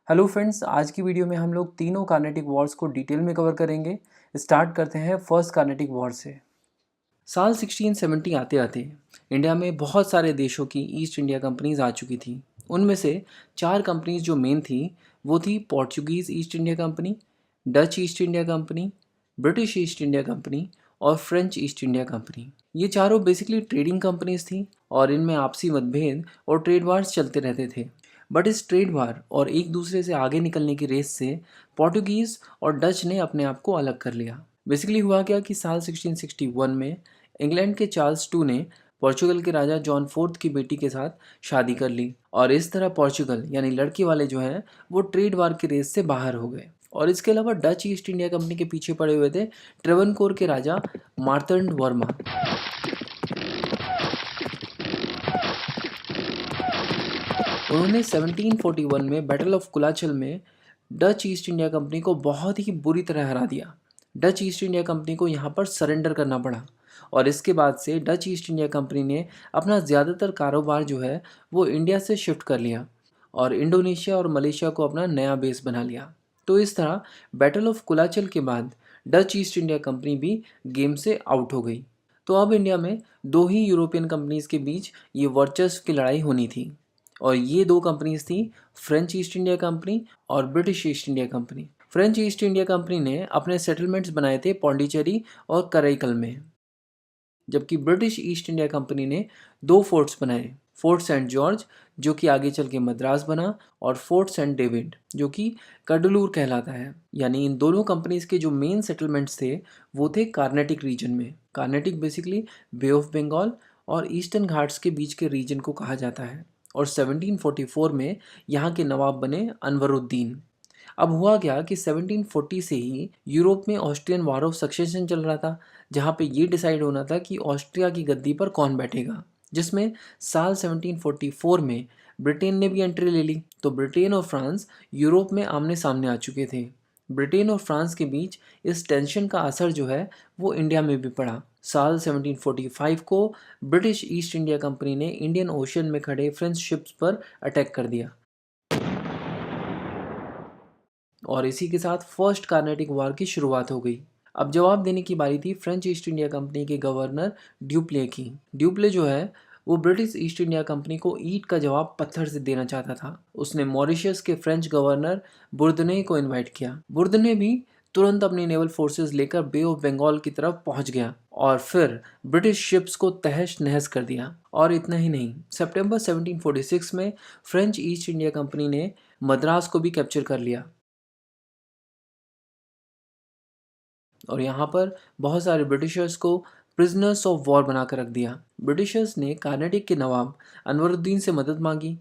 Hello friends, आज की video में हम लोग तीनों कार्नेटिक वॉर्स को डिटेल में कवर करेंगे। स्टार्ट करते हैं फर्स्ट कार्नेटिक वॉर से। साल 1670 आते आते इंडिया में बहुत सारे देशों की ईस्ट इंडिया कंपनीज आ चुकी थी। उनमें से चार कंपनीज जो मेन थी वो थी Portuguese east India company, Dutch east India company, British East India company और फ्रेंच ईस्ट इंडिया कंपनी। ये चारों बेसिकली ट्रेडिंग कंपनीज थी और इनमें आपसी मतभेद और ट्रेड वार्स चलते रहते थे। बट इस ट्रेड वार और एक दूसरे से आगे निकलने की रेस से पोर्टुगीज़ और डच ने अपने आप को अलग कर लिया। बेसिकली हुआ क्या कि साल 1661 में इंग्लैंड के चार्ल्स टू ने पोर्चुगल के राजा जॉन फोर्थ की बेटी के साथ शादी कर ली और इस तरह पोर्चुगल यानी लड़के वाले जो हैं वो ट्रेड वार की रेस से बाहर हो गए। और इसके अलावा डच ईस्ट इंडिया कंपनी के पीछे पड़े हुए थे ट्रेवनकोर के राजा मार्तंड वर्मा। उन्होंने 1741 में बैटल ऑफ कुलाचल में डच ईस्ट इंडिया कंपनी को बहुत ही बुरी तरह हरा दिया। डच ईस्ट इंडिया कंपनी को यहाँ पर सरेंडर करना पड़ा और इसके बाद से डच ईस्ट इंडिया कंपनी ने अपना ज़्यादातर कारोबार जो है वो इंडिया से शिफ्ट कर लिया और इंडोनेशिया और मलेशिया को अपना नया बेस बना लिया। तो इस तरह बैटल ऑफ कुलाचल के बाद डच ईस्ट इंडिया कंपनी भी गेम से आउट हो गई। तो अब इंडिया में दो ही यूरोपियन कंपनीज़ के बीच ये वर्चस्व की लड़ाई होनी थी और ये दो कंपनीज थी फ्रेंच ईस्ट इंडिया कंपनी और British East India company. French East India company ने अपने सेटलमेंट्स बनाए थे पौंडीचेरी और कराईकल में, जबकि ब्रिटिश ईस्ट इंडिया कंपनी ने दो फोर्ट्स बनाए, फोर्ट सेंट जॉर्ज जो कि आगे चल के मद्रास बना और फोर्ट सेंट डेविड जो कि कडलूर कहलाता है। यानी इन दोनों कंपनीज के जो मेन सेटलमेंट्स थे वो थे कार्नेटिक रीजन में। Carnatic basically Bay of Bengal और ईस्टर्न घाट्स के बीच के रीजन को कहा जाता है। और 1744 में यहाँ के नवाब बने अनवरुद्दीन। अब हुआ क्या कि 1740 से ही यूरोप में ऑस्ट्रियन वार ऑफ सक्सेशन चल रहा था, जहाँ पे ये डिसाइड होना था कि ऑस्ट्रिया की गद्दी पर कौन बैठेगा, जिसमें साल 1744 में ब्रिटेन ने भी एंट्री ले ली। तो ब्रिटेन और फ्रांस यूरोप में आमने सामने आ चुके थे। ब्रिटेन और फ्रांस के बीच इस टेंशन का असर जो है वो इंडिया में भी पड़ा। साल 1745 को ब्रिटिश ईस्ट इंडिया कंपनी ने इंडियन ओशन में खड़े फ्रेंच शिप्स पर अटैक कर दिया और इसी के साथ फर्स्ट कार्नेटिक वार की शुरुआत हो गई। अब जवाब देने की बारी थी फ्रेंच ईस्ट इंडिया कंपनी के गवर्नर ड्यूप्ले की। ड्यूप्ले जो है वो ब्रिटिश ईस्ट इंडिया कंपनी को ईंट का जवाब पत्थर से देना चाहता था। उसने मॉरिशस के फ्रेंच गवर्नर बुर्दने को इनवाइट किया। बुर्दने भी तुरंत अपनी नेवल फोर्सेस लेकर बे ऑफ बंगाल की तरफ पहुंच गया और फिर ब्रिटिश शिप्स को तहस नहस कर दिया। और इतना ही नहीं, सितंबर 1746 में फ्रेंच ईस्ट इंडिया कंपनी ने मद्रास को भी कैप्चर कर लिया और यहाँ पर बहुत सारे ब्रिटिशर्स को प्रिजनर्स ऑफ वॉर बनाकर रख दिया। ब्रिटिशर्स ने कार्नेटिक के नवाब अनवरुद्दीन से मदद मांगी।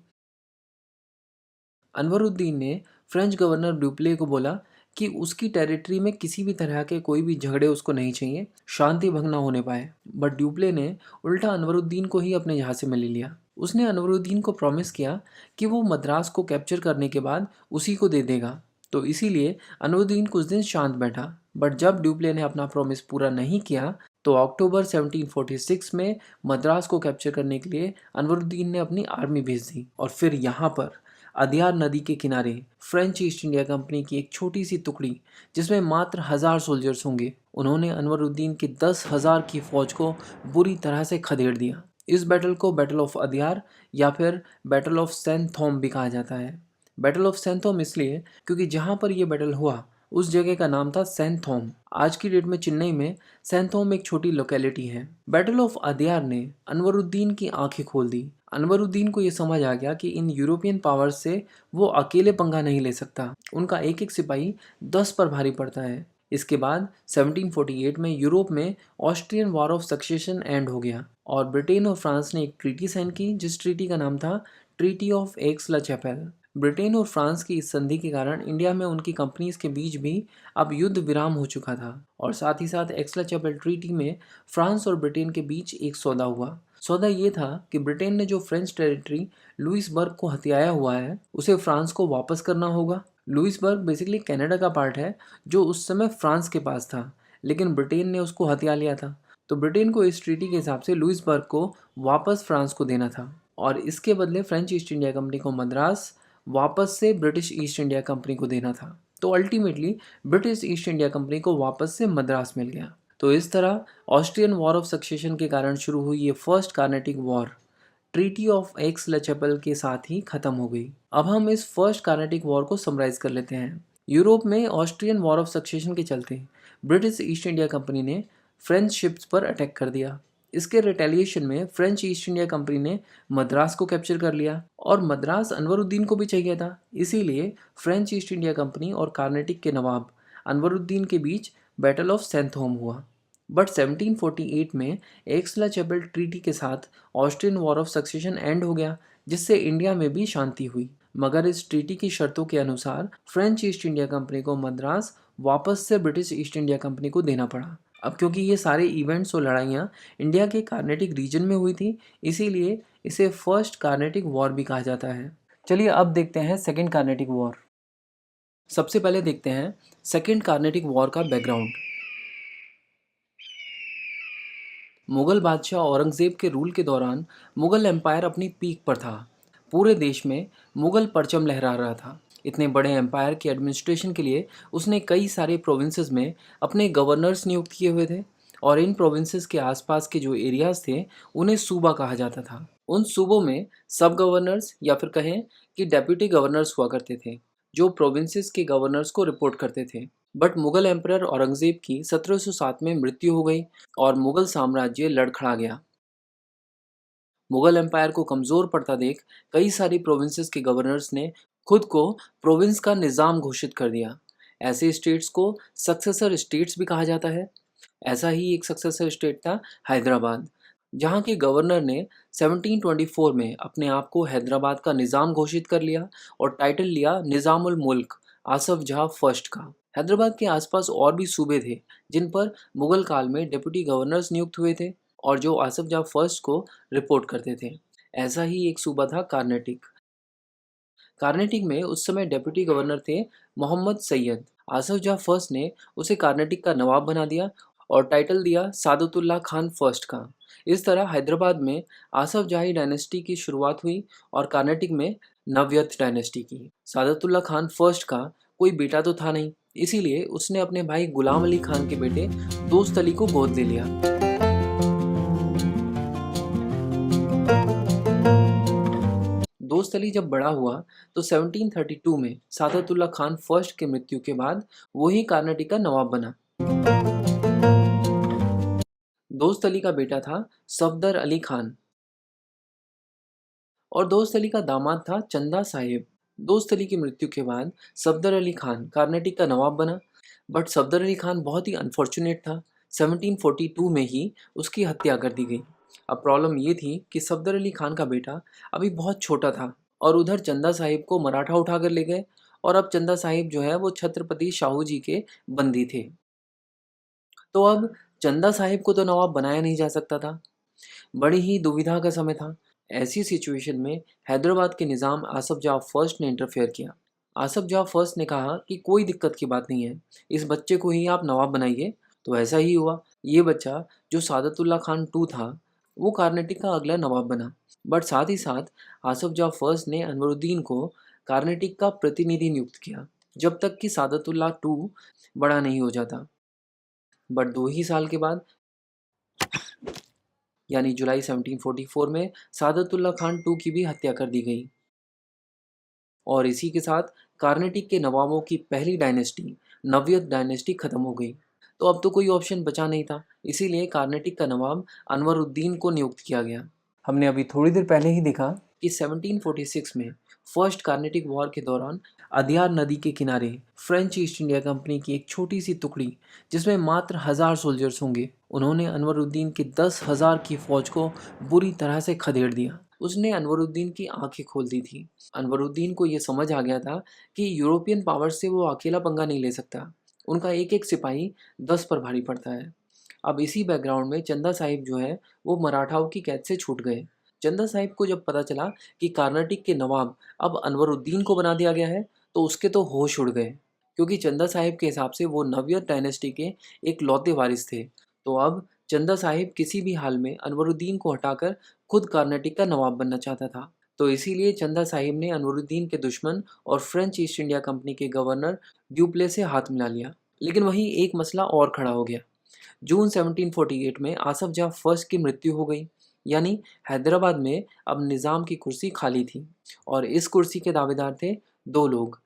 अनवरुद्दीन ने फ्रेंच गवर्नर ड्यूप्ले को बोला कि उसकी टेरिटरी में किसी भी तरह के कोई भी झगड़े उसको नहीं चाहिए, शांति भंग ना होने पाए। बट ड्यूप्ले ने उल्टा अनवरुद्दीन को ही अपने झांसे में ले लिया। उसने अनवरुद्दीन को प्रॉमिस किया कि वो मद्रास को कैप्चर करने के बाद उसी को दे देगा। तो इसीलिए अनवरुद्दीन कुछ दिन शांत बैठा। बट जब ड्यूप्ले ने अपना प्रॉमिस पूरा नहीं किया तो अक्टूबर 1746 में मद्रास को कैप्चर करने के लिए अनवरुद्दीन ने अपनी आर्मी भेज दी और फिर यहाँ पर अदयार नदी के किनारे फ्रेंच ईस्ट इंडिया कंपनी की एक छोटी सी टुकड़ी जिसमें मात्र 1000 सोल्जर्स होंगे, उन्होंने अनवरुद्दीन की 10,000 की फौज को बुरी तरह से खदेड़ दिया। इस बैटल को बैटल ऑफ अदयार या फिर बैटल ऑफ सेंट थॉम भी कहा जाता है। बैटल ऑफ सेंट थॉम इसलिए क्योंकि जहाँ पर यह बैटल हुआ उस जगह का नाम था सेंट थॉम। आज की डेट में चेन्नई में सेंट थॉम एक छोटी लोकेलिटी है। बैटल ऑफ अदयार ने अनवरुद्दीन की आंखें खोल दी। अनवरुद्दीन को यह समझ आ गया कि इन यूरोपियन पावर्स से वो अकेले पंगा नहीं ले सकता, उनका एक एक सिपाही 10 पर भारी पड़ता है। इसके बाद 1748 में यूरोप में Austrian war of succession and हो गया और ब्रिटेन और फ्रांस ने एक ट्रीटी साइन की जिस ट्रीटी का नाम था treaty of Aix la Chapelle. Britain और फ्रांस की इस संधि के कारण इंडिया में उनकी कंपनीज के बीच भी अब युद्ध विराम हो चुका था और साथ ही साथ एक्स ला चैपेल ट्रीटी में फ्रांस और ब्रिटेन के बीच एक सौदा हुआ। सौदा ये था कि ब्रिटेन ने जो फ्रेंच टेरिटरी लुइसबर्ग को हथियाया हुआ है उसे फ्रांस को वापस करना होगा। लुइसबर्ग बेसिकली कनाडा का पार्ट है जो उस समय फ्रांस के पास था, लेकिन ब्रिटेन ने उसको हथिया लिया था। तो ब्रिटेन को इस ट्रीटी के हिसाब से लुइसबर्ग को वापस फ्रांस को देना था और इसके बदले फ्रेंच ईस्ट इंडिया कंपनी को मद्रास, वापस से ब्रिटिश ईस्ट इंडिया कंपनी को देना था। तो ultimately British East India company को वापस से मद्रास मिल गया। तो इस तरह ऑस्ट्रियन वॉर ऑफ सक्सेशन के कारण शुरू हुई ये first Carnatic war treaty of Aix la Chapelle के साथ ही खत्म हो गई। अब हम इस फर्स्ट कार्नेटिक वॉर को समराइज कर लेते हैं। यूरोप में ऑस्ट्रियन वॉर ऑफ सक्सेशन के चलते ब्रिटिश ईस्ट इंडिया कंपनी ने फ्रेंच शिप्स पर अटैक कर दिया। इसके रिटेलिएशन में फ्रेंच ईस्ट इंडिया कंपनी ने मद्रास को कैप्चर कर लिया और मद्रास अनवरुद्दीन को भी चाहिए था। इसीलिए फ्रेंच ईस्ट इंडिया कंपनी और कार्नेटिक के नवाब अनवरुद्दीन के बीच बैटल ऑफ सेंथहोम हुआ। बट 1748 में एक्सला चैपल ट्रीटी के साथ Austrian war of succession and हो गया, जिससे इंडिया में भी शांति हुई। मगर इस ट्रीटी की शर्तों के अनुसार फ्रेंच ईस्ट इंडिया कंपनी को मद्रास वापस से ब्रिटिश ईस्ट इंडिया कंपनी को देना पड़ा। अब क्योंकि ये सारे इवेंट्स और लड़ाइयाँ इंडिया के कार्नेटिक रीजन में हुई थी, इसीलिए इसे फर्स्ट कार्नेटिक वॉर भी कहा जाता है। चलिए अब देखते हैं सेकेंड कार्नेटिक वॉर। सबसे पहले देखते हैं सेकेंड कार्नेटिक वॉर का बैकग्राउंड। मुगल बादशाह औरंगज़ेब के रूल के दौरान मुगल एम्पायर अपनी पीक पर था। पूरे देश में मुगल परचम लहरा रहा था। इतने बड़े एम्पायर के एडमिनिस्ट्रेशन के लिए उसने कई सारे प्रोविंसेस में अपने गवर्नर्स नियुक्त किए हुए थे और इन प्रोविंसेस के आसपास के जो एरियाज थे उन्हें सूबा कहा जाता था। उन सूबों में सब गवर्नर्स या फिर कहें कि डेप्यूटी गवर्नर्स हुआ करते थे, जो प्रोविंसेस के गवर्नर्स को रिपोर्ट करते थे। बट मुगल एम्परर औरंगज़ेब की 1707 में मृत्यु हो गई और मुगल साम्राज्य लड़खड़ा गया। मुगल एम्पायर को कमज़ोर पड़ता देख कई सारी प्रोविंसेस के गवर्नर्स ने खुद को प्रोविंस का निज़ाम घोषित कर दिया। ऐसे स्टेट्स को सक्सेसर स्टेट्स भी कहा जाता है। ऐसा ही एक सक्सेसर स्टेट था हैदराबाद, जहाँ के गवर्नर ने 1724 में अपने आप को हैदराबाद का निज़ाम घोषित कर लिया और टाइटल लिया निज़ामुल मुल्क आसफ जहाँ फर्स्ट का। हैदराबाद के आसपास और भी सूबे थे जिन पर मुगल काल में डिप्टी गवर्नर्स नियुक्त हुए थे और जो आसफ जहाँ फर्स्ट को रिपोर्ट करते थे। ऐसा ही एक सूबा था कार्नेटिक। कार्नेटिक में उस समय डिप्टी गवर्नर थे मोहम्मद सैयद। आसफ जहाँ फर्स्ट ने उसे कार्नेटिक का नवाब बना दिया और टाइटल दिया सादतुल्ला खान फर्स्ट का। इस तरह हैदराबाद में आसफ जाही डायनेस्टी की शुरुआत हुई और कार्नेटिक में नव्यत डायनेस्टी की। सादतुल्ला खान फर्स्ट का कोई बेटा तो था नहीं, इसीलिए उसने अपने भाई गुलाम अली खान के बेटे दोस्त अली को गोद ले लिया। दोस्त अली जब बड़ा हुआ तो 1732 में सादतुल्ला खान फर्स्ट की मृत्यु के बाद वही कार्नेटिक का नवाब बना। दोस्त अली का बेटा था सफदर अली खान और दोस्त अली का दामाद था चंदा साहिब। दोस्त अली की मृत्यु के बाद सफदर अली खान कार्नेटिक का नवाब बना। बट सफदर अली खान बहुत ही अनफॉर्चुनेट था। 1742 में ही उसकी हत्या कर दी गई। अब प्रॉब्लम ये थी कि सफदर अली खान का बेटा अभी बहुत छोटा था और उधर चंदा साहिब को मराठा उठा कर ले गए और अब चंदा साहिब जो है वो छत्रपति शाहू जी के बंदी थे। तो अब चंदा साहिब को तो नवाब बनाया नहीं जा सकता था। बड़ी ही दुविधा का समय था। ऐसी सिचुएशन में हैदराबाद के निज़ाम आसफ जाह फर्स्ट ने इंटरफेयर किया। आसफ जाह फर्स्ट ने कहा कि कोई दिक्कत की बात नहीं है, इस बच्चे को ही आप नवाब बनाइए। तो ऐसा ही हुआ। ये बच्चा जो सादतुल्ला खान टू था वो कार्नेटिक का अगला नवाब बना। बट साथ ही साथ आसफ जाह फर्स्ट ने अनवरुद्दीन को कार्नेटिक का प्रतिनिधि नियुक्त किया जब तक कि सादतुल्ला टू बड़ा नहीं हो जाता। बट 2 ही साल के बाद यानी जुलाई 1744 में सादतुल्ला खान टू की भी हत्या कर दी गई और इसी के साथ कार्नेटिक के नवाबों की पहली डायनेस्टी नव्यत डायनेस्टी खत्म हो गई। तो अब तो कोई ऑप्शन बचा नहीं था, इसीलिए कार्नेटिक का नवाब अनवरुद्दीन को नियुक्त किया गया। हमने अभी थोड़ी देर पहले ही देखा कि 1746 में फर्स्ट कार्नेटिक वॉर के दौरान अदयार नदी के किनारे फ्रेंच ईस्ट इंडिया कंपनी की एक छोटी सी टुकड़ी जिसमें मात्र 1000 सोल्जर्स होंगे, उन्होंने अनवरुद्दीन की 10,000 की फौज को बुरी तरह से खदेड़ दिया। उसने अनवरुद्दीन की आंखें खोल दी थी। अनवरुद्दीन को यह समझ आ गया था कि यूरोपियन पावर से वो अकेला पंगा नहीं ले सकता, उनका एक एक सिपाही 10 पर भारी पड़ता है। अब इसी बैकग्राउंड में चंदा साहिब जो है वो मराठाओं की कैद से छूट गए। चंदा साहिब को जब पता चला कि कार्नाटिक के नवाब अब अनवरुद्दीन को बना दिया गया है तो उसके तो होश उड़ गए, क्योंकि चंदा साहिब के हिसाब से वो नव्यत डायनेस्टी के एक लौते वारिस थे। तो अब चंदा साहिब किसी भी हाल में अनवरुद्दीन को हटाकर खुद कार्नाटिक का नवाब बनना चाहता था। तो इसीलिए चंदा साहिब ने अनवरुद्दीन के दुश्मन और फ्रेंच ईस्ट इंडिया कंपनी के गवर्नर ड्यूप्ले से हाथ मिला लिया। लेकिन वहीं एक मसला और खड़ा हो गया। जून 1748 में आसफ जाह फर्स्ट की मृत्यु हो गई, यानी हैदराबाद में अब निज़ाम की कुर्सी खाली थी। और इस कुर्सी के दावेदार थे दो लोग,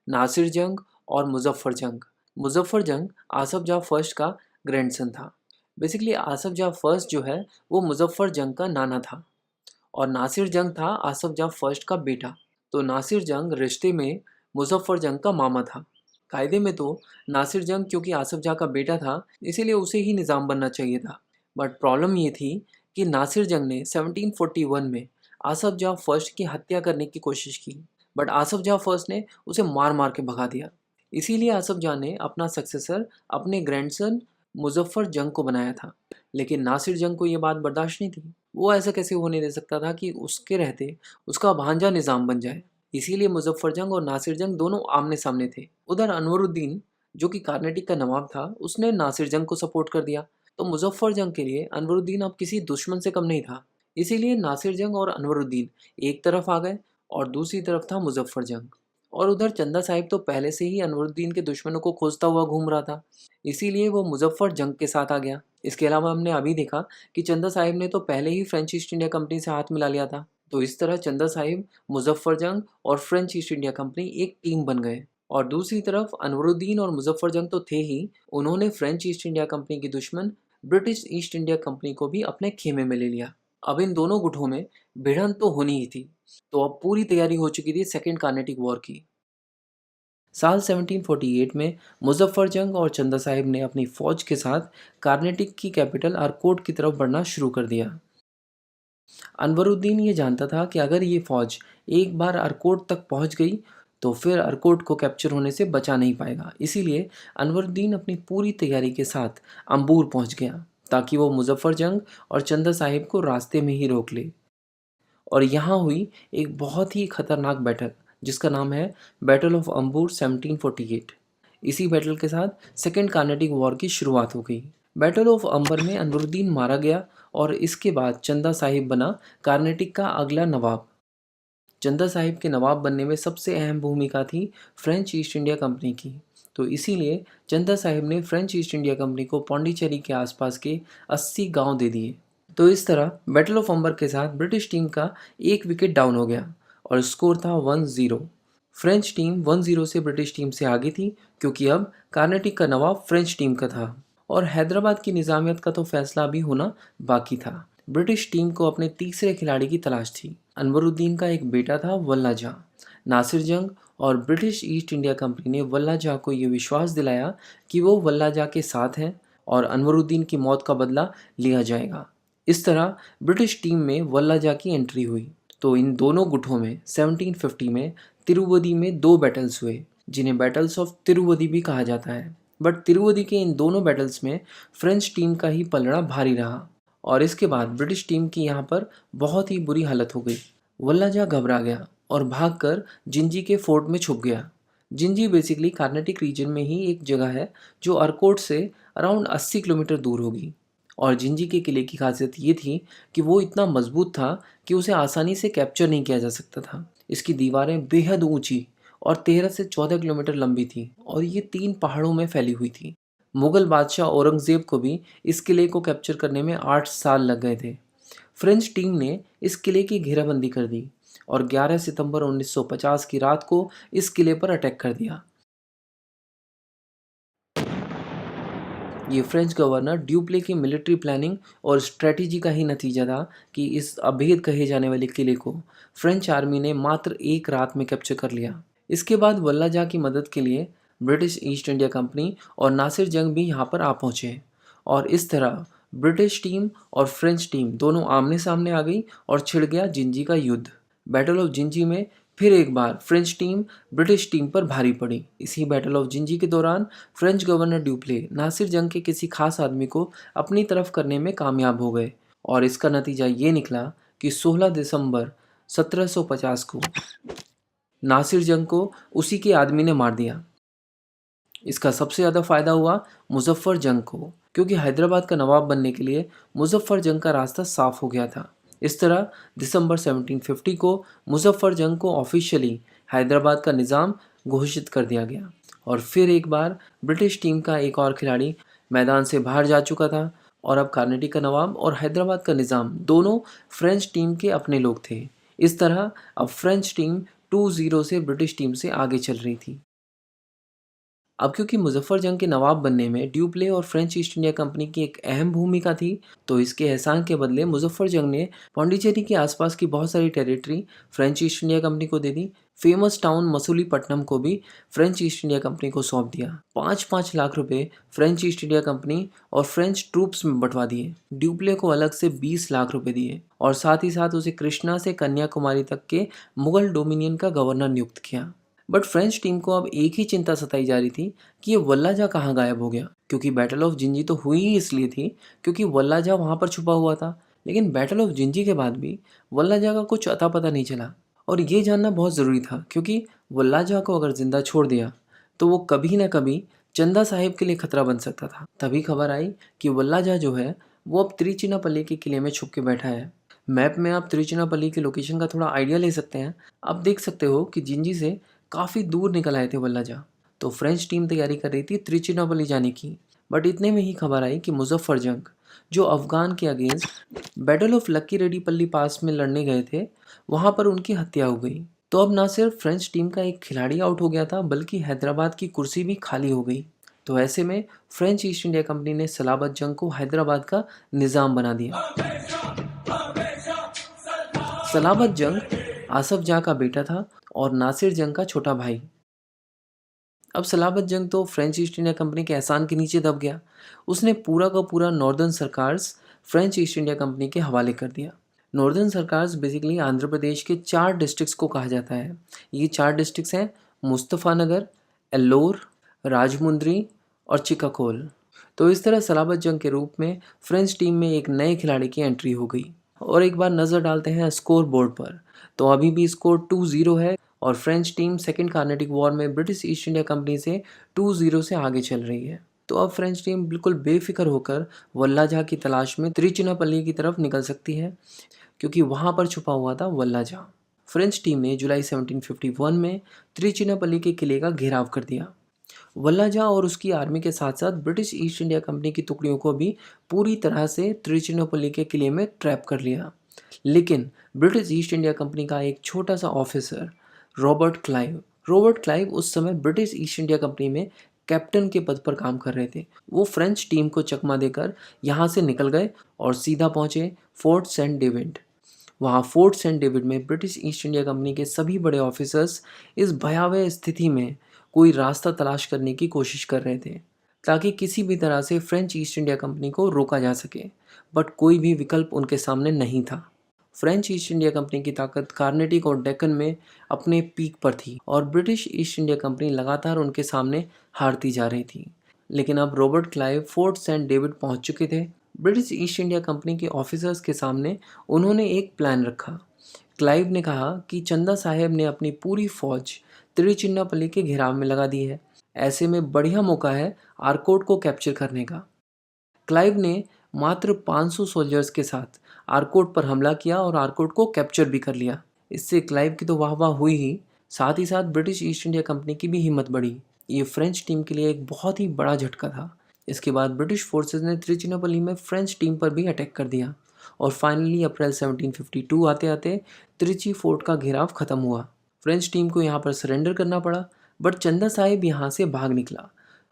नासिर जंग और मुजफ्फर जंग। मुजफ्फर जंग आसफ जाह फर्स्ट का ग्रैंडसन था। बेसिकली आसफ जाह फर्स्ट जो है वो मुजफ्फर जंग का नाना था, और नासिर जंग था आसफ जाह फर्स्ट का बेटा। तो नासिर जंग रिश्ते में मुजफ्फर जंग का मामा था। कायदे में तो नासिर जंग क्योंकि आसफ जाह का बेटा था, इसीलिए उसे ही निज़ाम बनना चाहिए था। बट प्रॉब्लम ये थी कि नासिर जंग ने 1741 में आसफ जाह फर्स्ट की हत्या करने की कोशिश की, बट आसफ जाह फर्स्ट ने उसे मार मार के भगा दिया। इसीलिए आसफ जाह ने अपना सक्सेसर अपने ग्रैंडसन मुजफ्फर जंग को बनाया था। लेकिन नासिर जंग को ये बात बर्दाश्त नहीं थी। वो ऐसा कैसे होने दे सकता था कि उसके रहते उसका भांजा निज़ाम बन जाए। इसीलिए मुजफ्फर जंग और नासिर जंग दोनों आमने सामने थे। उधर अनवरुद्दीन जो कि कार्नेटिक का नवाब था, उसने नासिर जंग को सपोर्ट कर दिया। तो मुजफ्फर जंग के लिए अनवरुद्दीन अब किसी दुश्मन से कम नहीं था। इसीलिए नासिर जंग और अनवरुद्दीन एक तरफ आ गए और दूसरी तरफ था मुजफ्फर जंग। और उधर चंदा साहिब तो पहले से ही अनवरुद्दीन के दुश्मनों को खोजता हुआ घूम रहा था, इसीलिए वो मुजफ्फर जंग के साथ आ गया। इसके अलावा हमने अभी देखा कि चंदा साहिब ने तो पहले ही फ्रेंच ईस्ट इंडिया कंपनी से हाथ मिला लिया था। तो इस तरह चंदा साहिब, मुजफ्फर जंग और फ्रेंच ईस्ट इंडिया कंपनी एक टीम बन गए। और दूसरी तरफ अनवरुद्दीन और मुजफ्फर जंग तो थे ही, उन्होंने फ्रेंच ईस्ट इंडिया कंपनी की दुश्मन ब्रिटिश ईस्ट इंडिया कंपनी को भी अपने खेमे में ले लिया। अब इन दोनों गुटों में भिड़ंत तो होनी ही थी। तो अब पूरी तैयारी हो चुकी थी सेकेंड कार्नेटिक वॉर की। साल 1748 में मुजफ्फर जंग और चंदा साहिब ने अपनी फौज के साथ कार्नेटिक की कैपिटल आरकोट की तरफ बढ़ना शुरू कर दिया। अनवरुद्दीन ये जानता था कि अगर ये फौज एक बार अरकोट तक पहुंच गई तो फिर अरकोट को कैप्चर होने से बचा नहीं पाएगा। इसीलिए अनवरुद्दीन अपनी पूरी तैयारी के साथ अंबूर पहुंच गया ताकि वो मुजफ्फर जंग और चंदा साहिब को रास्ते में ही रोक ले। और यहाँ हुई एक बहुत ही खतरनाक बैटल जिसका नाम है बैटल ऑफ अंबूर 1748। इसी बैटल के साथ सेकेंड कार्नेटिक वॉर की शुरुआत हो गई। बैटल ऑफ अंबर में अनवरुद्दीन मारा गया और इसके बाद चंदा साहिब बना कार्नेटिक का अगला नवाब। चंदा साहिब के नवाब बनने में सबसे अहम भूमिका थी फ्रेंच ईस्ट इंडिया कंपनी की। तो इसीलिए चंदा साहिब ने फ्रेंच ईस्ट इंडिया कंपनी को पौंडीचेरी के आसपास के 80 गांव दे दिए। तो इस तरह बैटल ऑफ अंबर के साथ ब्रिटिश टीम का एक विकेट डाउन हो गया और स्कोर था 1-0। फ्रेंच टीम 1-0 से ब्रिटिश टीम से आगे थी क्योंकि अब कार्नेटिक का नवाब फ्रेंच टीम का था और हैदराबाद की निज़ामियत का तो फैसला भी होना बाकी था। ब्रिटिश टीम को अपने तीसरे खिलाड़ी की तलाश थी। अनवरुद्दीन का एक बेटा था वल्ला जहाँ। नासिर जंग और ब्रिटिश ईस्ट इंडिया कंपनी ने वल्ला जहाँ को ये विश्वास दिलाया कि वो वल्ला जहाँ के साथ हैं और अनवरुद्दीन की मौत का बदला लिया जाएगा। इस तरह ब्रिटिश टीम में वल्ला जहाँ की एंट्री हुई। तो इन दोनों गुटों में 1750 में तिरुवदी में दो बैटल्स हुए जिन्हें बैटल्स ऑफ तिरुवदी भी कहा जाता है। बट तिरुवदी के इन दोनों बैटल्स में फ्रेंच टीम का ही पलड़ा भारी रहा और इसके बाद ब्रिटिश टीम की यहाँ पर बहुत ही बुरी हालत हो गई। वल्लाजा घबरा गया और भागकर जिंजी के फोर्ट में छुप गया। जिंजी बेसिकली कार्नेटिक रीजन में ही एक जगह है जो अरकोट से अराउंड 80 किलोमीटर दूर होगी। और जिंजी के किले की खासियत ये थी कि वो इतना मजबूत था कि उसे आसानी से कैप्चर नहीं किया जा सकता था। इसकी दीवारें बेहद ऊंची और 13 से 14 किलोमीटर लंबी थी और ये 3 पहाड़ों में फैली हुई थी। मुगल बादशाह औरंगजेब को भी इस किले को कैप्चर करने में 8 साल लग गए थे। फ्रेंच टीम ने इस किले की घेराबंदी कर दी और 11 सितंबर 1950 की रात को इस किले पर अटैक कर दिया। ये फ्रेंच गवर्नर ड्यूप्ले की मिलिट्री प्लानिंग और स्ट्रेटजी का ही नतीजा था कि इस अभेद कहे जाने वाले किले को फ्रेंच आर्मी ने मात्र एक रात में कैप्चर कर लिया। इसके बाद वल्लाजा की मदद के लिए ब्रिटिश ईस्ट इंडिया कंपनी और नासिर जंग भी यहाँ पर आ पहुँचे और इस तरह ब्रिटिश टीम और फ्रेंच टीम दोनों आमने सामने आ गई और छिड़ गया जिंजी का युद्ध। बैटल ऑफ जिंजी में फिर एक बार फ्रेंच टीम ब्रिटिश टीम पर भारी पड़ी। इसी बैटल ऑफ जिंजी के दौरान फ्रेंच गवर्नर ड्यूप्ले नासिर जंग के किसी खास आदमी को अपनी तरफ करने में कामयाब हो गए और इसका नतीजा ये निकला कि 16 दिसंबर 1750 को नासिर जंग को उसी के आदमी ने मार दिया। इसका सबसे ज़्यादा फायदा हुआ मुजफ्फर जंग को क्योंकि हैदराबाद का नवाब बनने के लिए मुजफ्फर जंग का रास्ता साफ हो गया था। इस तरह दिसंबर 1750 को मुजफ्फर जंग को ऑफिशियली हैदराबाद का निज़ाम घोषित कर दिया गया और फिर एक बार ब्रिटिश टीम का एक और खिलाड़ी मैदान से बाहर जा चुका था और अब कार्नेटी का नवाब और हैदराबाद का निज़ाम दोनों फ्रेंच टीम के अपने लोग थे। इस तरह अब फ्रेंच टीम 2-0 से ब्रिटिश टीम से आगे चल रही थी। अब क्योंकि मुजफ्फर जंग के नवाब बनने में ड्यूप्ले और फ्रेंच ईस्ट इंडिया कंपनी की एक अहम भूमिका थी, तो इसके एहसान के बदले मुजफ्फर जंग ने पौंडीचेरी के आसपास की बहुत सारी territory French East India company को दे दी। फेमस टाउन मसूलीपट्टनम को भी फ्रेंच ईस्ट इंडिया कंपनी को सौंप दिया। 5-5 लाख रुपए फ्रेंच ईस्ट इंडिया कंपनी और फ्रेंच ट्रूप्स में बंटवा दिए। ड्यूप्ले को अलग से 20 लाख रुपए दिए और साथ ही साथ उसे कृष्णा से कन्याकुमारी तक के मुगल डोमिनियन का गवर्नर नियुक्त किया। बट फ्रेंच टीम को अब एक ही चिंता सताई जा रही थी कि ये वल्लाजा कहाँ गायब हो गया, क्योंकि बैटल ऑफ जिंजी तो हुई ही इसलिए थी क्योंकि वल्लाजा वहाँ पर छुपा हुआ था। लेकिन बैटल ऑफ जिंजी के बाद भी वल्लाजा का कुछ अता पता नहीं चला और ये जानना बहुत ज़रूरी था क्योंकि वल्लाजा को अगर जिंदा छोड़ दिया तो वो कभी ना कभी चंदा साहिब के लिए खतरा बन सकता था। तभी खबर आई कि वल्लाजा जो है वो अब त्रिचिनापल्ली के किले में छुप के बैठा है। मैप में आप त्रिचिनापल्ली के लोकेशन का थोड़ा आइडिया ले सकते हैं। आप देख सकते हो कि जिंजी से काफ़ी दूर निकल आए थे वल्लाजा। तो फ्रेंच टीम तैयारी कर रही थी त्रिचिनापल्ली जाने की। बट इतने में ही खबर आई कि मुजफ्फर जंग जो अफगान के अगेंस्ट बैटल ऑफ लक्की रेड्डी पल्ली पास में लड़ने गए थे, वहाँ पर उनकी हत्या हो गई। तो अब ना सिर्फ फ्रेंच टीम का एक खिलाड़ी आउट हो गया था बल्कि हैदराबाद की कुर्सी भी खाली हो गई। तो ऐसे में फ्रेंच ईस्ट इंडिया कंपनी ने सलाबत जंग को हैदराबाद का निज़ाम बना दिया। सलाबत जंग आसफ जाह का बेटा था और नासिर जंग का छोटा भाई। अब सलाबत जंग तो फ्रेंच ईस्ट इंडिया कंपनी के एहसान के नीचे दब गया। उसने पूरा का पूरा northern Circars French East India company के हवाले कर दिया। नॉर्दर्न सरकार्स बेसिकली आंध्र प्रदेश के 4 डिस्ट्रिक्ट्स को कहा जाता है। ये 4 डिस्ट्रिक्ट्स हैं मुस्तफ़ानगर, एल्लोर, राजमुंद्री और चिकाकोल। तो इस तरह सलाबत जंग के रूप में फ्रेंच टीम में एक नए खिलाड़ी की एंट्री हो गई। और एक बार नज़र डालते हैं स्कोर बोर्ड पर, तो अभी भी स्कोर 2-0 है और French team second Carnatic war में ब्रिटिश ईस्ट इंडिया कंपनी से 2-0 से आगे चल रही है। तो अब फ्रेंच टीम बिल्कुल बेफिक्र होकर वल्लाजा की तलाश में त्रिचिनापल्ली की तरफ निकल सकती है क्योंकि वहाँ पर छुपा हुआ था वल्लाजा। फ्रेंच टीम ने जुलाई 1751 में त्रिचिनापल्ली के किले का घेराव कर दिया। वल्लाजा और उसकी आर्मी के साथ साथ ब्रिटिश ईस्ट इंडिया कंपनी की टुकड़ियों को भी पूरी तरह से त्रिचिनापल्ली के किले में ट्रैप कर लिया। लेकिन ब्रिटिश ईस्ट इंडिया कंपनी का एक छोटा सा ऑफिसर रॉबर्ट क्लाइव उस समय ब्रिटिश ईस्ट इंडिया कंपनी में कैप्टन के पद पर काम कर रहे थे। वो फ्रेंच टीम को चकमा देकर यहाँ से निकल गए और सीधा पहुँचे फोर्ट सेंट डेविड। वहाँ फोर्ट सेंट डेविड में ब्रिटिश ईस्ट इंडिया कंपनी के सभी बड़े ऑफिसर्स इस भयावह स्थिति में कोई रास्ता तलाश करने की कोशिश कर रहे थे ताकि किसी भी तरह से फ्रेंच ईस्ट इंडिया कंपनी को रोका जा सके। बट कोई भी विकल्प उनके सामने नहीं था। फ्रेंच ईस्ट इंडिया कंपनी की ताकत कार्नेटिक और डेक्कन में अपने पीक पर थी और ब्रिटिश ईस्ट इंडिया कंपनी लगातार उनके सामने हारती जा रही थी। लेकिन अब Robert Clive Fort Saint David पहुंच चुके थे। ब्रिटिश ईस्ट इंडिया कंपनी के ऑफिसर्स के सामने उन्होंने एक प्लान रखा। क्लाइव ने कहा कि चंदा साहेब ने अपनी पूरी फौज त्रिचिन्नापल्ली के घेराव में लगा दी है। ऐसे में बढ़िया मौका है आरकोट को कैप्चर करने का। क्लाइव ने मात्र 500 सोल्जर्स के साथ आरकोट पर हमला किया और आरकोट को कैप्चर भी कर लिया। इससे क्लाइव की तो वाह वाह हुई ही, साथ ही साथ ब्रिटिश ईस्ट इंडिया कंपनी की भी हिम्मत बढ़ी। ये फ्रेंच टीम के लिए एक बहुत ही बड़ा झटका था। इसके बाद ब्रिटिश फोर्सेस ने त्रिचिनापल्ली में फ्रेंच टीम पर भी अटैक कर दिया और फाइनली अप्रैल 1752 आते आते त्रिची फोर्ट का घेराव खत्म हुआ। फ्रेंच टीम को यहाँ पर सरेंडर करना पड़ा। बट चंदा साहिब यहाँ से भाग निकला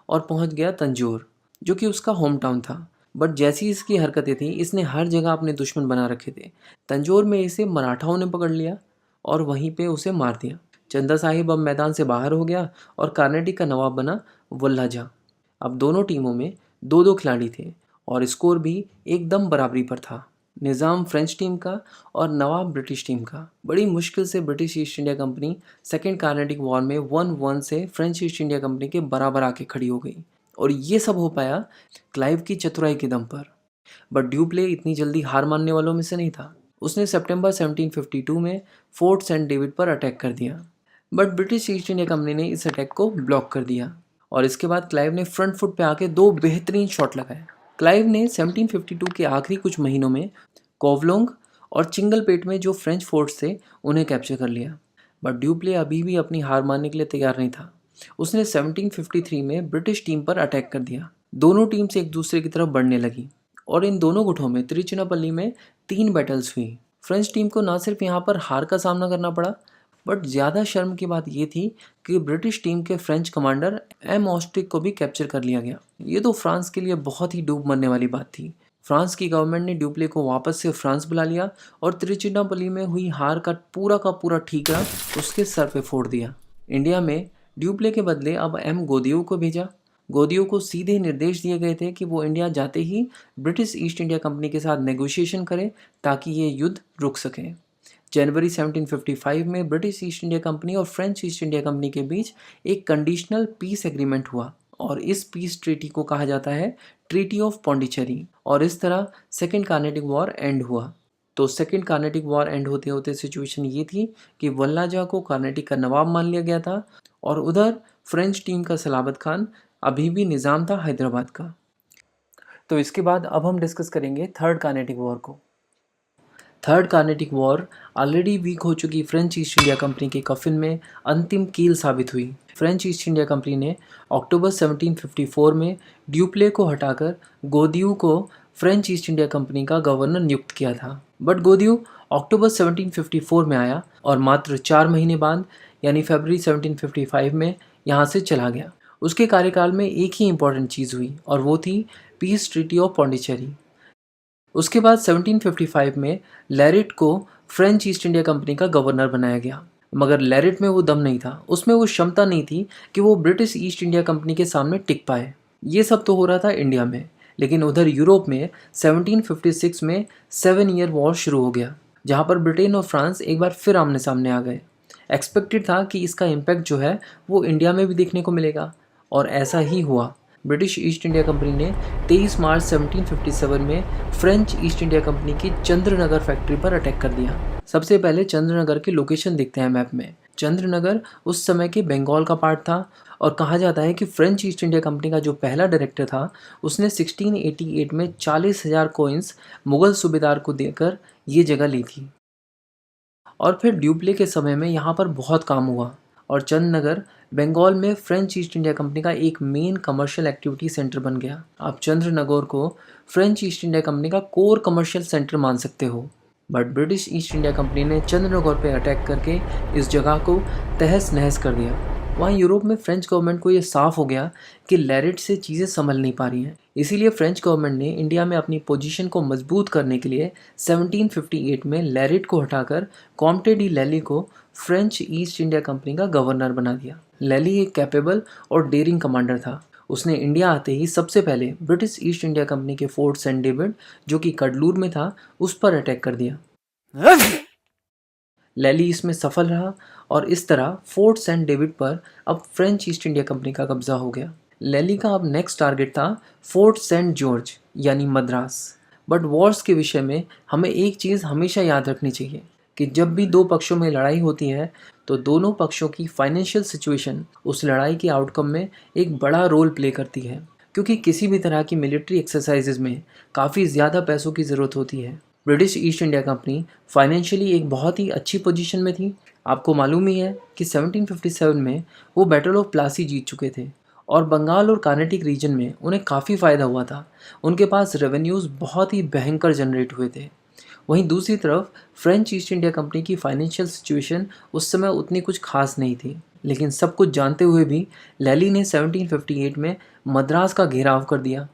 और पहुँच गया तंजौर, जो कि उसका होम टाउन था। बट जैसी इसकी हरकतें थी, इसने हर जगह अपने दुश्मन बना रखे थे। तंजौर में इसे मराठाओं ने पकड़ लिया और वहीं पे उसे मार दिया। चंदा साहिब अब मैदान से बाहर हो गया और कार्नेटिक का नवाब बना वल्लाजा। अब दोनों टीमों में 2-2 खिलाड़ी थे और स्कोर भी एकदम बराबरी पर था। निज़ाम फ्रेंच टीम का और नवाब ब्रिटिश टीम का। बड़ी मुश्किल से British East India company second Carnatic war में 1-1 से फ्रेंच ईस्ट इंडिया कंपनी के बराबर आके खड़ी हो गई और ये सब हो पाया क्लाइव की चतुराई के दम पर। बट ड्यूप्ले इतनी जल्दी हार मानने वालों में से नहीं था। उसने सितंबर 1752 में फोर्ट सेंट डेविड पर अटैक कर दिया। But British East India company ने इस अटैक को ब्लॉक कर दिया और इसके बाद क्लाइव ने फ्रंट फुट पे आके 2 बेहतरीन शॉट लगाए। क्लाइव ने 1752 के आखिरी कुछ महीनों में कोवलोंग और चिंगलपेट में जो फ्रेंच फोर्ट्स थे उन्हें कैप्चर कर लिया। बट ड्यूप्ले अभी भी अपनी हार मानने के लिए तैयार नहीं था। उसने 1753 में ब्रिटिश टीम पर अटैक कर दिया। दोनों टीम्स एक दूसरे की तरफ बढ़ने लगी और इन दोनों गुटों में त्रिचिनापल्ली में 3 बैटल्स हुई। फ्रेंच टीम को ना सिर्फ यहाँ पर हार का सामना करना पड़ा, बट ज़्यादा शर्म की बात यह थी कि ब्रिटिश टीम के फ्रेंच कमांडर एम ऑस्ट्रिक को भी कैप्चर कर लिया गया। ये तो फ्रांस के लिए बहुत ही डूब मरने वाली बात थी। फ्रांस की गवर्नमेंट ने ड्यूप्ले को वापस से फ्रांस बुला लिया और त्रिचिनापल्ली में हुई हार का पूरा ठीकरा उसके सर पे फोड़ दिया। इंडिया में ड्यूप्ले के बदले अब एम गोदियो को भेजा। गोदियो को सीधे निर्देश दिए गए थे कि वो इंडिया जाते ही ब्रिटिश ईस्ट इंडिया कंपनी के साथ नेगोशिएशन करे ताकि ये युद्ध रुक सके। जनवरी 1755 में ब्रिटिश ईस्ट इंडिया कंपनी और फ्रेंच ईस्ट इंडिया कंपनी के बीच एक कंडीशनल पीस एग्रीमेंट हुआ और इस पीस ट्रीटी को कहा जाता है ट्रीटी ऑफ पौंडीचेरी। और इस तरह सेकेंड कार्नेटिक वॉर एंड हुआ। तो सेकेंड कार्नेटिक वॉर एंड होते होते सिचुएशन ये थी कि वल्लाजा को कार्नेटिक का नवाब मान लिया गया था और उधर फ्रेंच टीम का सलाबत खान अभी भी निज़ाम था हैदराबाद का। तो इसके बाद अब हम डिस्कस करेंगे थर्ड कार्नेटिक वॉर को। Third Carnatic war already weak हो चुकी फ्रेंच ईस्ट इंडिया कंपनी के कफिन में अंतिम कील साबित हुई। फ्रेंच ईस्ट इंडिया कंपनी ने अक्टूबर 1754 में ड्यूप्ले को हटाकर गोदियो को फ्रेंच ईस्ट इंडिया कंपनी का गवर्नर नियुक्त किया था। बट गोदियो अक्टूबर 1754 में आया और मात्र 4 महीने बाद यानी फरवरी 1755 में यहाँ से चला गया। उसके कार्यकाल में एक ही इम्पॉर्टेंट चीज़ हुई और वो थी पीस ट्रीटी ऑफ पौंडीचेरी। उसके बाद 1755 में लैरिट को फ्रेंच ईस्ट इंडिया कंपनी का गवर्नर बनाया गया। मगर लैरिट में वो दम नहीं था, उसमें वो क्षमता नहीं थी कि वो ब्रिटिश ईस्ट इंडिया कंपनी के सामने टिक पाए। ये सब तो हो रहा था इंडिया में, लेकिन उधर यूरोप में 1756 में 7 ईयर वॉर शुरू हो गया, जहाँ पर ब्रिटेन और फ्रांस एक बार फिर आमने सामने आ गए। एक्सपेक्टेड था कि इसका इम्पैक्ट जो है वो इंडिया में भी देखने को मिलेगा और ऐसा ही हुआ। ब्रिटिश ईस्ट इंडिया कंपनी ने 23 मार्च 1757 में फ्रेंच ईस्ट इंडिया कंपनी की चंद्रनगर फैक्ट्री पर अटैक कर दिया। सबसे पहले चंद्रनगर की लोकेशन देखते हैं मैप में। चंद्रनगर उस समय के बंगाल का पार्ट था और कहा जाता है कि फ्रेंच ईस्ट इंडिया कंपनी का जो पहला डायरेक्टर था उसने 1688 में 40,000 कॉइन्स मुगल सूबेदार को देकर ये जगह ली थी। और फिर ड्यूप्ले के समय में यहाँ पर बहुत काम हुआ और चंद्रनगर बंगाल में फ्रेंच ईस्ट इंडिया कंपनी का एक मेन कमर्शियल एक्टिविटी सेंटर बन गया। आप चंद्रनगर को फ्रेंच ईस्ट इंडिया कंपनी का कोर कमर्शियल सेंटर मान सकते हो। But British East India company ने चंद्रनगर पर अटैक करके इस जगह को तहस नहस कर दिया। वहाँ यूरोप में फ्रेंच गवर्नमेंट को ये साफ हो गया कि लैरिट से चीज़ें संभल नहीं पा रही हैं। इसीलिए फ्रेंच गवर्नमेंट ने इंडिया में अपनी पोजीशन को मजबूत करने के लिए 1758 में लैरिट को हटाकर कॉम्टे डी लैली को फ्रेंच ईस्ट इंडिया कंपनी का गवर्नर बना दिया। लैली एक कैपेबल और डेयरिंग कमांडर था। उसने इंडिया आते ही सबसे पहले ब्रिटिश ईस्ट इंडिया कंपनी के फोर्ट सेंट डेविड, जो कि कडलूर में था, उस पर अटैक कर दिया। लैली इसमें सफल रहा और इस तरह फोर्ट सेंट डेविड पर अब फ्रेंच ईस्ट इंडिया कंपनी का कब्जा हो गया। लैली का अब नेक्स्ट टारगेट था फोर्ट सेंट जॉर्ज यानी मद्रास। बट वॉर्स के विषय में हमें एक चीज़ हमेशा याद रखनी चाहिए कि जब भी दो पक्षों में लड़ाई होती है तो दोनों पक्षों की फाइनेंशियल सिचुएशन उस लड़ाई के आउटकम में एक बड़ा रोल प्ले करती है, क्योंकि किसी भी तरह की मिलिट्री एक्सरसाइजेज में काफ़ी ज़्यादा पैसों की ज़रूरत होती है। British East India company financially एक बहुत ही अच्छी पोजीशन में थी। आपको मालूम ही है कि 1757 में वो बैटल ऑफ प्लासी जीत चुके थे और बंगाल और कार्नेटिक रीजन में उन्हें काफ़ी फ़ायदा हुआ था। उनके पास रेवेन्यूज़ बहुत ही भयंकर जनरेट हुए थे। वहीं दूसरी तरफ फ्रेंच ईस्ट इंडिया कंपनी की फाइनेंशियल सिचुएशन उस समय उतनी कुछ खास नहीं थी। लेकिन सब कुछ जानते हुए भी लैली ने 1758 में मद्रास का घेराव कर दिया।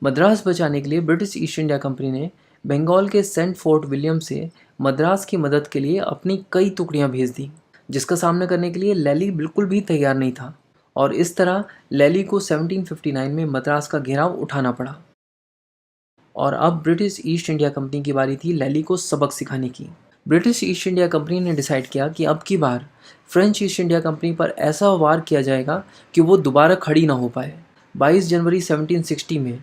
मद्रास बचाने के लिए ब्रिटिश ईस्ट इंडिया कंपनी ने बंगाल के सेंट फोर्ट विलियम से मद्रास की मदद के लिए अपनी कई टुकड़ियां भेज दी, जिसका सामना करने के लिए लैली बिल्कुल भी तैयार नहीं था और इस तरह लैली को 1759 में मद्रास का घेराव उठाना पड़ा। और अब ब्रिटिश ईस्ट इंडिया कंपनी की बारी थी लैली को सबक सिखाने की। ब्रिटिश ईस्ट इंडिया कंपनी ने डिसाइड किया कि अब की बार फ्रेंच ईस्ट इंडिया कंपनी पर ऐसा वार किया जाएगा कि वो दोबारा खड़ी ना हो पाए। 22 जनवरी 1760 में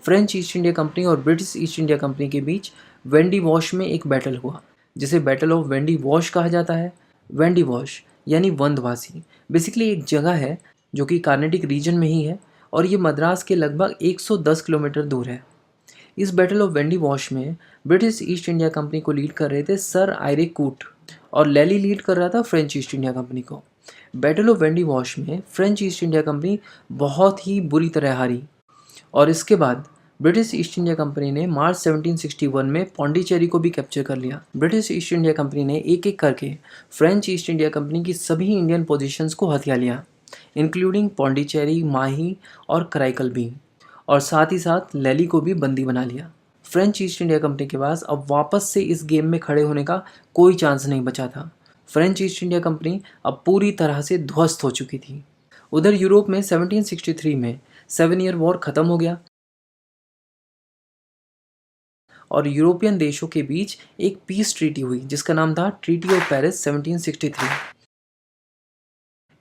फ्रेंच ईस्ट इंडिया कंपनी और ब्रिटिश ईस्ट इंडिया कंपनी के बीच वेंडी वॉश में एक बैटल हुआ, जिसे बैटल ऑफ वेंडी वॉश कहा जाता है। वेंडी वॉश यानी वंदवासी बेसिकली एक जगह है जो कि कार्नेटिक रीजन में ही है और ये मद्रास के लगभग 110 किलोमीटर दूर है। इस बैटल ऑफ वेंडी वॉश में ब्रिटिश ईस्ट इंडिया कंपनी को लीड कर रहे थे सर आयरे कूट और लैली लीड कर रहा था फ्रेंच ईस्ट इंडिया कंपनी को। बैटल ऑफ वेंडी वॉश में फ्रेंच ईस्ट इंडिया कंपनी बहुत ही बुरी तरह हारी और इसके बाद ब्रिटिश ईस्ट इंडिया कंपनी ने मार्च 1761 में पौंडीचेरी को भी कैप्चर कर लिया। ब्रिटिश ईस्ट इंडिया कंपनी ने एक एक करके फ्रेंच ईस्ट इंडिया कंपनी की सभी इंडियन पोजीशंस को हथिया लिया, इंक्लूडिंग पौंडीचेरी, माही और कराईकल भी, और साथ ही साथ लैली को भी बंदी बना लिया। फ्रेंच ईस्ट इंडिया कंपनी के पास अब वापस से इस गेम में खड़े होने का कोई चांस नहीं बचा था। फ्रेंच ईस्ट इंडिया कंपनी अब पूरी तरह से ध्वस्त हो चुकी थी। उधर यूरोप में 1763 में 7 ईयर वॉर खत्म हो गया और यूरोपियन देशों के बीच एक पीस ट्रीटी हुई जिसका नाम था treaty of Paris 1763।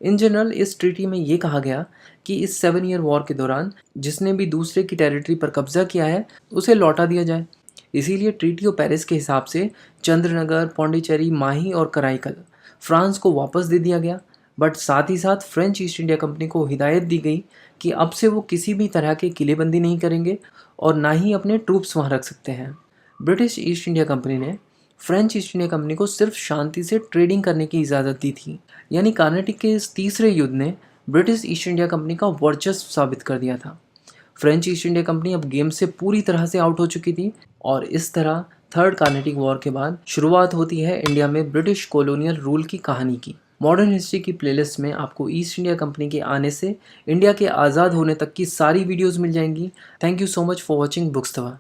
In general इस ट्रीटी में ये कहा गया कि इस 7 ईयर वॉर के दौरान जिसने भी दूसरे की टेरिटरी पर कब्जा किया है उसे लौटा दिया जाए। इसीलिए ट्रीटी ऑफ पेरिस के हिसाब से चंद्रनगर, पौंडीचेरी, माही और कराईकल फ्रांस को वापस दे दिया गया। बट साथ ही साथ फ्रेंच ईस्ट इंडिया कंपनी को हिदायत दी गई कि अब से वो किसी भी तरह के किलेबंदी नहीं करेंगे और ना ही अपने ट्रूप्स वहाँ रख सकते हैं। ब्रिटिश ईस्ट इंडिया कंपनी ने फ्रेंच ईस्ट इंडिया कंपनी को सिर्फ शांति से ट्रेडिंग करने की इजाज़त दी थी। यानी कार्नेटिक के इस तीसरे युद्ध ने ब्रिटिश ईस्ट इंडिया कंपनी का वर्चस्व साबित कर दिया था। फ्रेंच ईस्ट इंडिया कंपनी अब गेम से पूरी तरह से आउट हो चुकी थी और इस तरह थर्ड कार्नेटिक वॉर के बाद शुरुआत होती है इंडिया में ब्रिटिश कॉलोनियल रूल की कहानी की। मॉडर्न हिस्ट्री की प्लेलिस्ट में आपको ईस्ट इंडिया कंपनी के आने से इंडिया के आज़ाद होने तक की सारी वीडियोस मिल जाएंगी। Thank you so much for watching books Tawa.